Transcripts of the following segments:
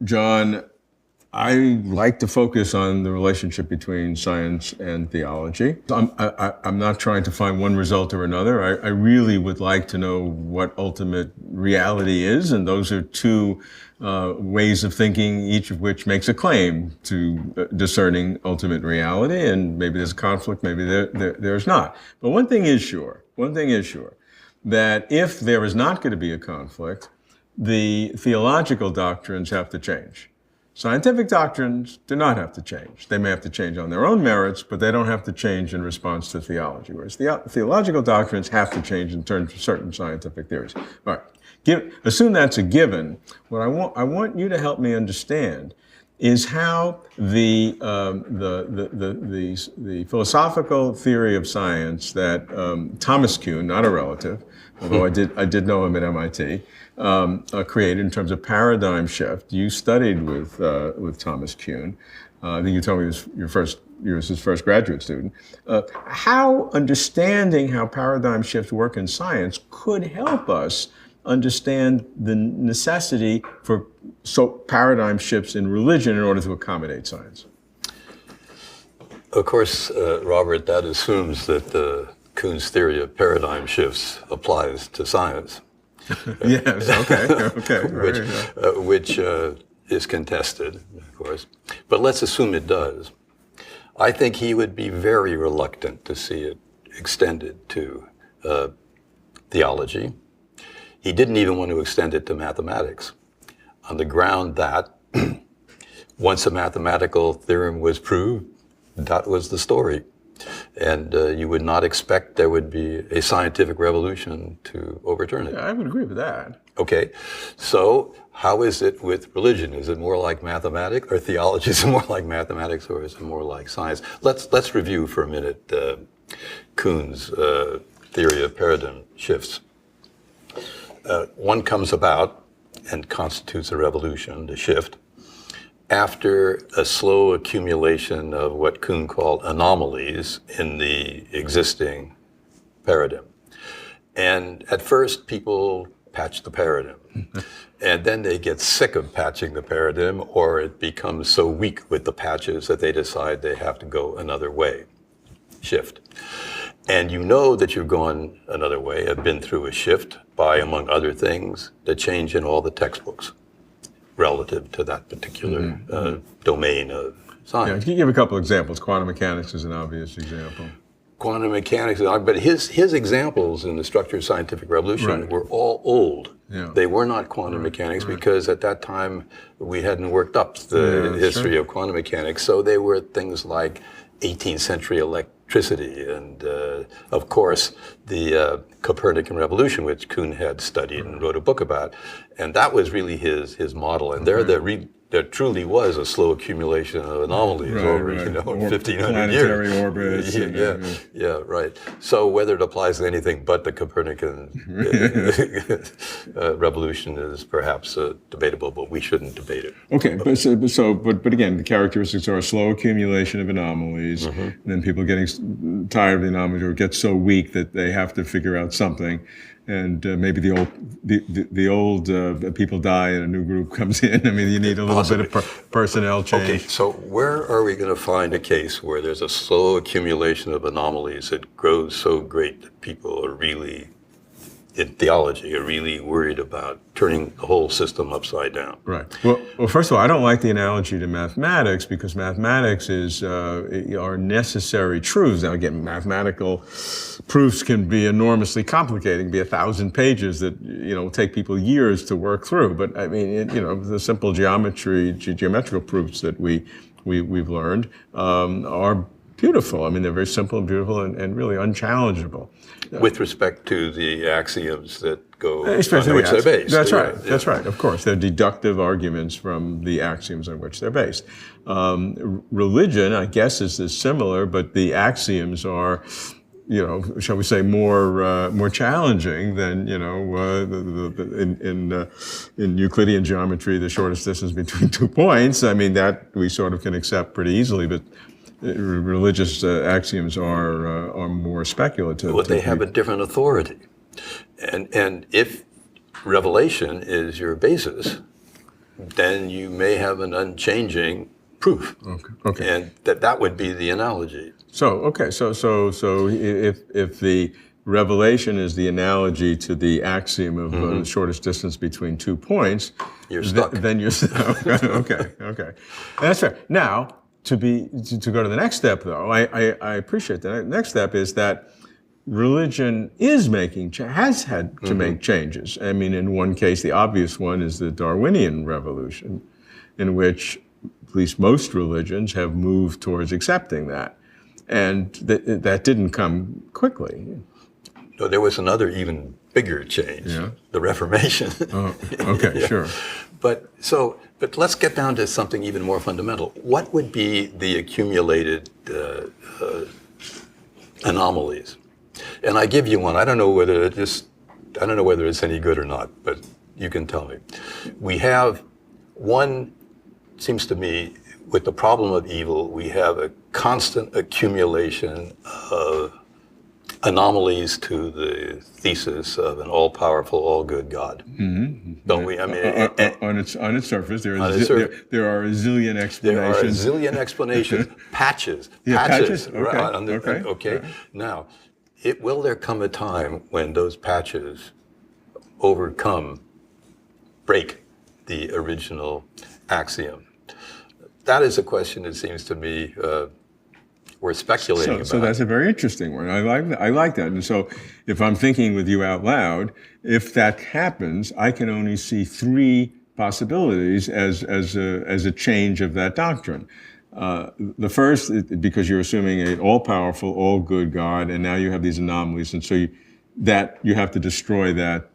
John, I like to focus on the relationship between science and theology. I'm not trying to find one result or another. I really would like to know what ultimate reality is, and those are two ways of thinking, each of which makes a claim to discerning ultimate reality, and maybe there's a conflict, maybe there's not. But one thing is sure, that if there is not going to be a conflict, the theological doctrines have to change. Scientific doctrines do not have to change. They may have to change on their own merits, but they don't have to change in response to theology, whereas theological doctrines have to change in terms of certain scientific theories. All right, assume that's a given. What I want you to help me understand is how the philosophical theory of science that Thomas Kuhn, not a relative, although I did know him at MIT, created in terms of paradigm shift. You studied with Thomas Kuhn. I think you told me you was his first graduate student. How understanding how paradigm shifts work in science could help us understand the necessity for paradigm shifts in religion in order to accommodate science. Of course, Robert, that assumes that Kuhn's theory of paradigm shifts applies to science. Yes, okay. Which is contested, of course. But let's assume it does. I think he would be very reluctant to see it extended to theology. He didn't even want to extend it to mathematics, on the ground that once a mathematical theorem was proved, that was the story. And you would not expect there would be a scientific revolution to overturn it. Yeah, I would agree with that. Okay, so how is it with religion? Is it more like mathematics, or theology? Is it more like mathematics, or is it more like science? Let's review for a minute Kuhn's theory of paradigm shifts. One comes about and constitutes a revolution, the shift, after a slow accumulation of what Kuhn called anomalies in the existing paradigm. And at first, people patch the paradigm. And then they get sick of patching the paradigm, or it becomes so weak with the patches that they decide they have to go another way, shift. And you know that you're going another way, have been through a shift by, among other things, the change in all the textbooks relative to that particular domain of science. Yeah, can you give a couple examples? Quantum mechanics is an obvious example. Quantum mechanics, but his examples in the structure of scientific revolution were all old. Yeah. They were not quantum mechanics because at that time we hadn't worked up the history of quantum mechanics. So they were things like 18th century electricity and, of course, the Copernican revolution, which Kuhn had studied and wrote a book about. And that was really his model. And there truly was a slow accumulation of anomalies over 1,500 years. Planetary orbits. Yeah, right. So whether it applies to anything but the Copernican revolution is perhaps debatable, but we shouldn't debate it. Okay, but again, the characteristics are a slow accumulation of anomalies, and then people getting tired of the anomalies or get so weak that they have to figure out something. And maybe the old people die and a new group comes in. I mean, you need a little bit of personnel change. Okay, so where are we going to find a case where there's a slow accumulation of anomalies that grows so great that people are really, in theology, are really worried about turning the whole system upside down? Right. Well, first of all, I don't like the analogy to mathematics because mathematics are necessary truths. Now, again, mathematical proofs can be enormously complicated, can be 1,000 pages that will take people years to work through. But I mean, the simple geometrical proofs that we've learned are beautiful. I mean, they're very simple and beautiful and really unchallengeable. With respect to the axioms that go on which they're based. That's right. Yeah. That's right. Of course, they're deductive arguments from the axioms on which they're based. Religion, I guess, is similar, but the axioms are, shall we say, more challenging than in Euclidean geometry, the shortest distance between 2 points. I mean, that we sort of can accept pretty easily, but religious axioms are more speculative. Well, they have a different authority. And if revelation is your basis, then you may have an unchanging proof. Okay. And that would be the analogy. So if the revelation is the analogy to the axiom of the shortest distance between 2 points, You're stuck. Then you're stuck. Okay. That's fair. Now, to go to the next step, though, I appreciate that. The next step is that religion has had to make changes. I mean, in one case, the obvious one is the Darwinian revolution, in which at least most religions have moved towards accepting that. And that didn't come quickly. No, there was another even bigger change, the Reformation. Oh, okay, sure. But let's get down to something even more fundamental. What would be the accumulated anomalies? And I give you one. I don't know whether it's any good or not, but you can tell me. We have one, seems to me, with the problem of evil, we have a constant accumulation of anomalies to the thesis of an all-powerful, all-good God. Don't we? I mean, on its surface, there are a zillion explanations. There are a zillion explanations. Patches. Patches. Okay. Right. Now, will there come a time when those patches break the original axiom? That is a question, it seems to me, we're speculating about. So that's a very interesting one. I like that. And so if I'm thinking with you out loud, if that happens, I can only see 3 possibilities as a change of that doctrine. The first, because you're assuming an all-powerful, all-good God, and now you have these anomalies, and so you have to destroy that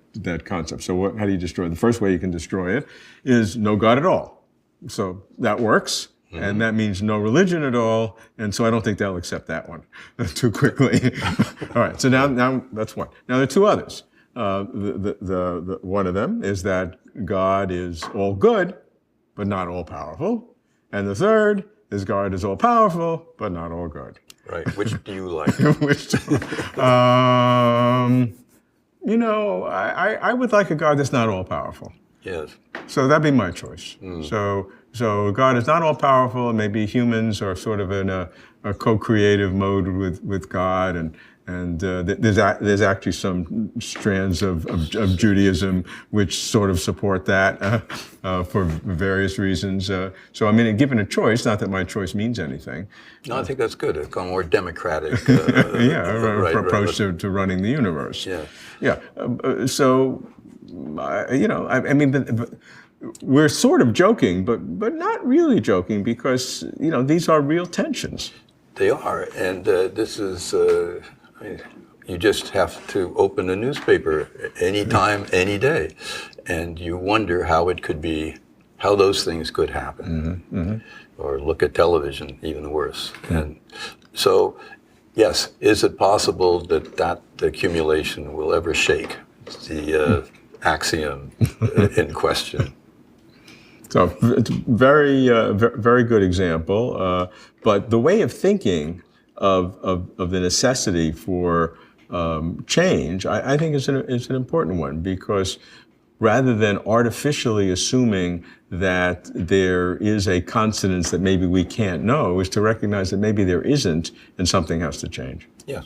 concept. So how do you destroy it? The first way you can destroy it is no God at all. So that works, and that means no religion at all, and so I don't think they'll accept that one too quickly. All right, so now that's one. Now there are 2 others. The one of them is that God is all good, but not all powerful, and the third is God is all powerful, but not all good. Right. Which do you like? I would like a God that's not all powerful. Yes. So that'd be my choice. So God is not all powerful, and maybe humans are sort of in a co-creative mode with God, and there's actually some strands of Judaism which sort of support that for various reasons. So I mean, given a choice, not that my choice means anything. No, I think that's good. A more democratic approach to running the universe. Yeah. So. I mean, we're sort of joking, but not really joking, because these are real tensions. They are, and this is. You just have to open a newspaper anytime, any day, and you wonder how those things could happen, or look at television, even worse. And so, yes, is it possible that accumulation will ever shake the axiom in question? So it's very good example. But the way of thinking of the necessity for change, I think is an important one, because rather than artificially assuming that there is a consonance that maybe we can't know, is to recognize that maybe there isn't, and something has to change. Yes.